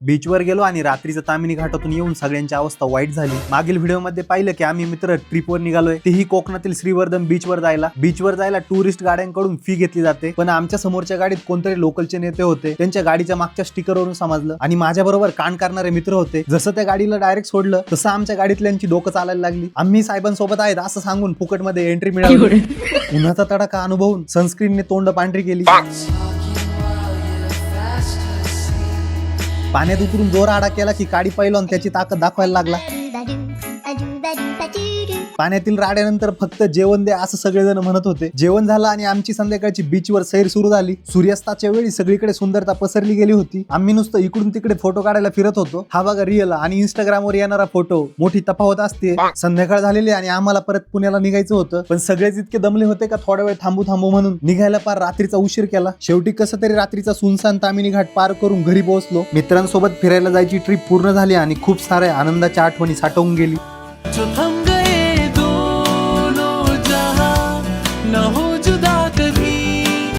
बीचवर गेलो आणि रात्रीचं तामिनी घाटातून येऊन सगळ्यांची अवस्था वाईट झाली। मागील व्हिडिओमध्ये पाहिलं की आम्ही मित्र ट्रिपवर निघालोय, तेही कोकणातील श्रीवर्धन बीचवर जायला टुरिस्ट गाड्यांकडून फी घेतली जाते, पण आमच्या समोरच्या गाडीत कोणतरी लोकलचे नेते होते, त्यांच्या गाडीच्या मागच्या स्टिकरवरून समजलं आणि माझ्या बरोबर कांड करणारे मित्र होते। जसं त्या गाडीला डायरेक्ट सोडलं तसं आमच्या गाडीतल्यांची डोकं चालायला लागली। आम्ही साहेबांसोबत आहेत असं सांगून फुकटमध्ये एंट्री मिळाली। उन्हाचा तडाखा अनुभवून सनस्क्रीनने तोंड पांढरी केली। पाण्यात उतरून जोर आडा केला की काडी पैलवान त्याची ताकद दाखवायला लागला। पाण्यातील राड्यानंतर फक्त जेवण दे असं सगळेजण म्हणत होते। जेवण झालं आणि आमची संध्याकाळची बीचवर सैर सुरू झाली। सूर्यास्ताच्या वेळी सगळीकडे सुंदरता पसरली गेली होती। आम्ही नुसतं इकडून तिकडे फोटो काढायला फिरत होतो। हा बघा रिअल आणि इंस्टाग्रामवर येणारा फोटो, मोठी तफावत असते। संध्याकाळ झालेली आणि आम्हाला परत पुण्याला निघायचं होतं, पण सगळेच इतके दमले होते का थोडा वेळ थांबू म्हणून निघायला पार रात्रीचा उशीर केला। शेवटी कसं तरी रात्रीचा सुनसान तामिनी घाट पार करून घरी पोहोचलो। मित्रांसोबत फिरायला जायची ट्रिप पूर्ण झाली आणि खूप साऱ्या आनंदाच्या आठवणी साठवून गेली। जो थम गए दोनों जहां न